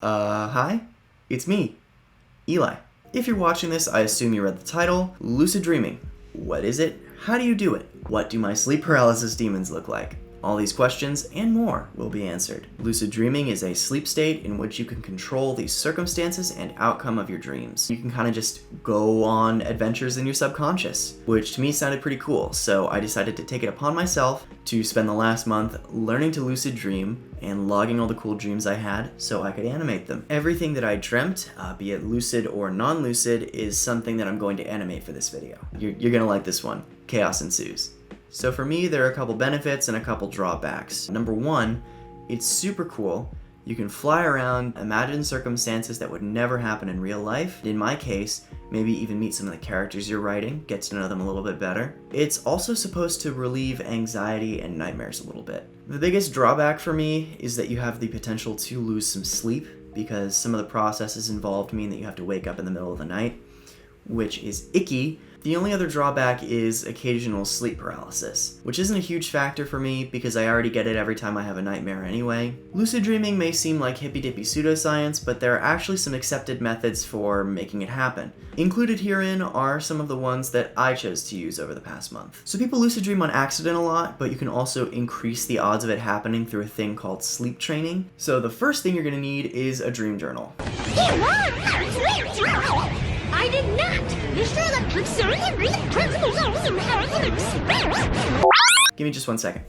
Hi? It's me, Eli. If you're watching this, I assume you read the title, Lucid Dreaming. What is it? How do you do it? What do my sleep paralysis demons look like? All these questions and more will be answered. Lucid dreaming is a sleep state in which you can control the circumstances and outcome of your dreams. You can kind of just go on adventures in your subconscious, which to me sounded pretty cool, so I decided to take it upon myself to spend the last month learning to lucid dream and logging all the cool dreams I had so I could animate them. Everything that I dreamt, be it lucid or non-lucid, is something that I'm going to animate for this video. You're gonna like this one. Chaos ensues. So for me, there are a couple benefits and a couple drawbacks. Number one, it's super cool. You can fly around, imagine circumstances that would never happen in real life. In my case, maybe even meet some of the characters you're writing, get to know them a little bit better. It's also supposed to relieve anxiety and nightmares a little bit. The biggest drawback for me is that you have the potential to lose some sleep because some of the processes involved mean that you have to wake up in the middle of the night, which is icky. The only other drawback is occasional sleep paralysis, which isn't a huge factor for me because I already get it every time I have a nightmare anyway. Lucid dreaming may seem like hippy-dippy pseudoscience, but there are actually some accepted methods for making it happen. Included herein are some of the ones that I chose to use over the past month. So people lucid dream on accident a lot, but you can also increase the odds of it happening through a thing called sleep training. So the first thing you're going to need is a dream journal. I did not. Give me just 1 second.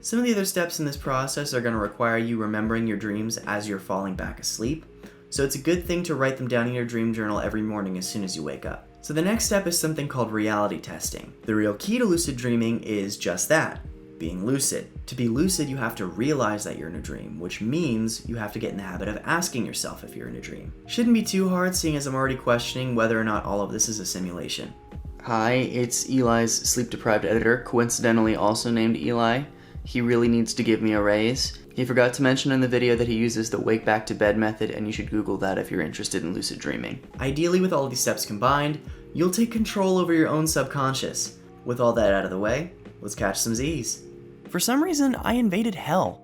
Some of the other steps in this process are going to require you remembering your dreams as you're falling back asleep, so it's a good thing to write them down in your dream journal every morning as soon as you wake up. So the next step is something called reality testing. The real key to lucid dreaming is just that, being lucid. To be lucid, you have to realize that you're in a dream, which means you have to get in the habit of asking yourself if you're in a dream. Shouldn't be too hard, seeing as I'm already questioning whether or not all of this is a simulation. Hi, it's Eli's sleep-deprived editor, coincidentally also named Eli. He really needs to give me a raise. He forgot to mention in the video that he uses the wake back to bed method, and you should Google that if you're interested in lucid dreaming. Ideally, with all of these steps combined, you'll take control over your own subconscious. With all that out of the way, let's catch some Z's. For some reason, I invaded hell.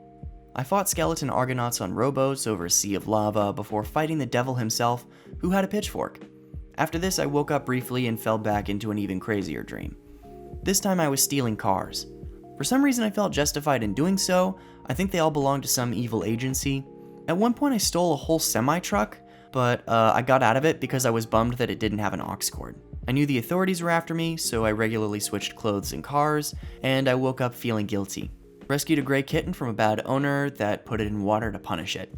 I fought skeleton Argonauts on rowboats over a sea of lava before fighting the devil himself, who had a pitchfork. After this, I woke up briefly and fell back into an even crazier dream. This time I was stealing cars. For some reason I felt justified in doing so. I think they all belonged to some evil agency. At one point I stole a whole semi-truck, but I got out of it because I was bummed that it didn't have an aux cord. I knew the authorities were after me, so I regularly switched clothes and cars, and I woke up feeling guilty. Rescued a gray kitten from a bad owner that put it in water to punish it.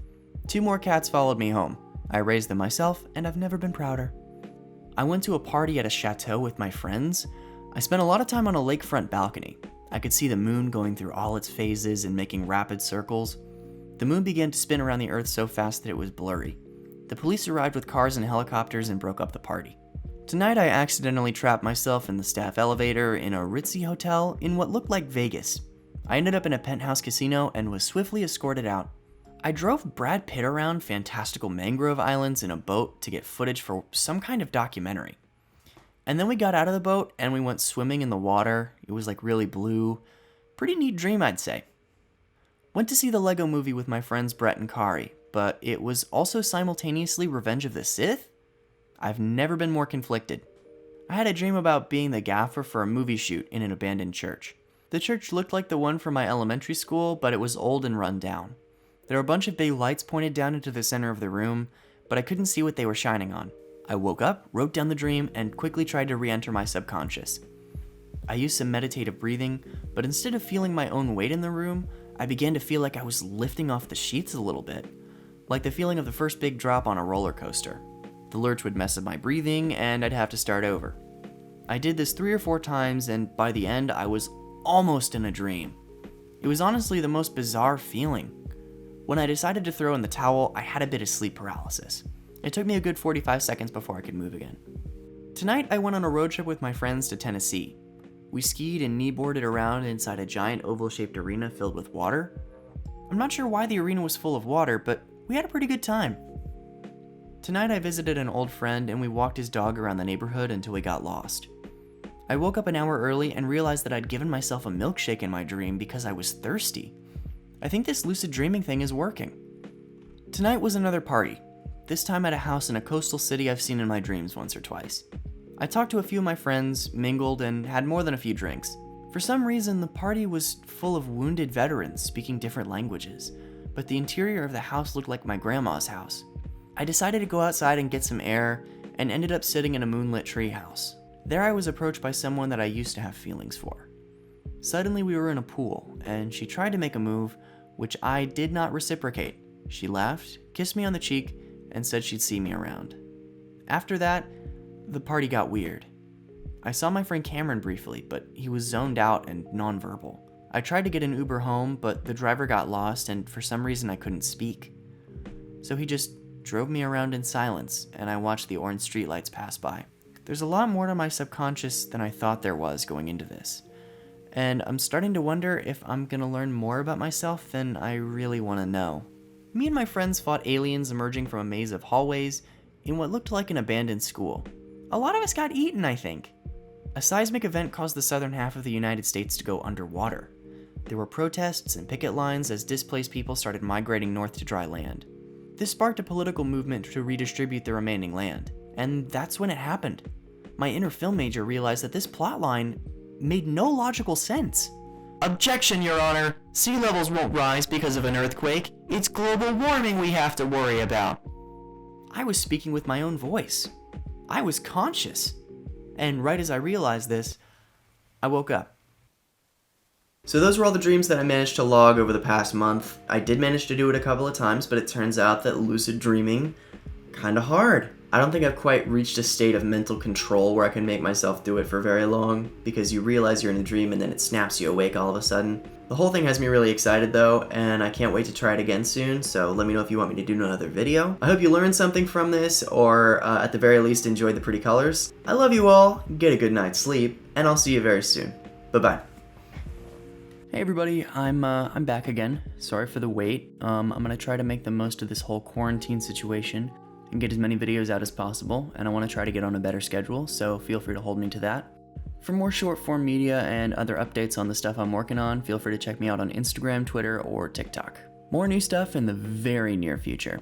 2 more cats followed me home. I raised them myself, and I've never been prouder. I went to a party at a chateau with my friends. I spent a lot of time on a lakefront balcony. I could see the moon going through all its phases and making rapid circles. The moon began to spin around the earth so fast that it was blurry. The police arrived with cars and helicopters and broke up the party. Tonight I accidentally trapped myself in the staff elevator in a ritzy hotel in what looked like Vegas. I ended up in a penthouse casino and was swiftly escorted out. I drove Brad Pitt around fantastical mangrove islands in a boat to get footage for some kind of documentary. And then we got out of the boat and we went swimming in the water. It was like really blue. Pretty neat dream, I'd say. Went to see the Lego movie with my friends Brett and Kari, but it was also simultaneously Revenge of the Sith? I've never been more conflicted. I had a dream about being the gaffer for a movie shoot in an abandoned church. The church looked like the one from my elementary school, but it was old and run down. There were a bunch of big lights pointed down into the center of the room, but I couldn't see what they were shining on. I woke up, wrote down the dream, and quickly tried to re-enter my subconscious. I used some meditative breathing, but instead of feeling my own weight in the room, I began to feel like I was lifting off the sheets a little bit, like the feeling of the first big drop on a roller coaster. The lurch would mess up my breathing, and I'd have to start over. I did this 3 or 4 times, and by the end, I was almost in a dream. It was honestly the most bizarre feeling. When I decided to throw in the towel, I had a bit of sleep paralysis. It took me a good 45 seconds before I could move again. Tonight, I went on a road trip with my friends to Tennessee. We skied and kneeboarded around inside a giant oval-shaped arena filled with water. I'm not sure why the arena was full of water, but we had a pretty good time. Tonight I visited an old friend and we walked his dog around the neighborhood until we got lost. I woke up an hour early and realized that I'd given myself a milkshake in my dream because I was thirsty. I think this lucid dreaming thing is working. Tonight was another party, this time at a house in a coastal city I've seen in my dreams once or twice. I talked to a few of my friends, mingled, and had more than a few drinks. For some reason, the party was full of wounded veterans speaking different languages, but the interior of the house looked like my grandma's house. I decided to go outside and get some air, and ended up sitting in a moonlit treehouse. There I was approached by someone that I used to have feelings for. Suddenly we were in a pool, and she tried to make a move, which I did not reciprocate. She laughed, kissed me on the cheek, and said she'd see me around. After that, the party got weird. I saw my friend Cameron briefly, but he was zoned out and nonverbal. I tried to get an Uber home, but the driver got lost, and for some reason I couldn't speak. So he just drove me around in silence, and I watched the orange streetlights pass by. There's a lot more to my subconscious than I thought there was going into this. And I'm starting to wonder if I'm gonna learn more about myself than I really want to know. Me and my friends fought aliens emerging from a maze of hallways in what looked like an abandoned school. A lot of us got eaten, I think. A seismic event caused the southern half of the United States to go underwater. There were protests and picket lines as displaced people started migrating north to dry land. This sparked a political movement to redistribute the remaining land, and that's when it happened. My inner film major realized that this plotline made no logical sense. Objection, Your Honor! Sea levels won't rise because of an earthquake. It's global warming we have to worry about. I was speaking with my own voice. I was conscious. And right as I realized this, I woke up. So those were all the dreams that I managed to log over the past month. I did manage to do it a couple of times, but it turns out that lucid dreaming, kinda hard. I don't think I've quite reached a state of mental control where I can make myself do it for very long, because you realize you're in a dream and then it snaps you awake all of a sudden. The whole thing has me really excited though, and I can't wait to try it again soon, so let me know if you want me to do another video. I hope you learned something from this, or at the very least enjoyed the pretty colors. I love you all, get a good night's sleep, and I'll see you very soon. Bye-bye. Hey everybody, I'm back again. Sorry for the wait. I'm gonna try to make the most of this whole quarantine situation and get as many videos out as possible, and I want to try to get on a better schedule, so feel free to hold me to that. For more short form media and other updates on the stuff I'm working on, feel free to check me out on Instagram, Twitter, or TikTok. More new stuff in the very near future.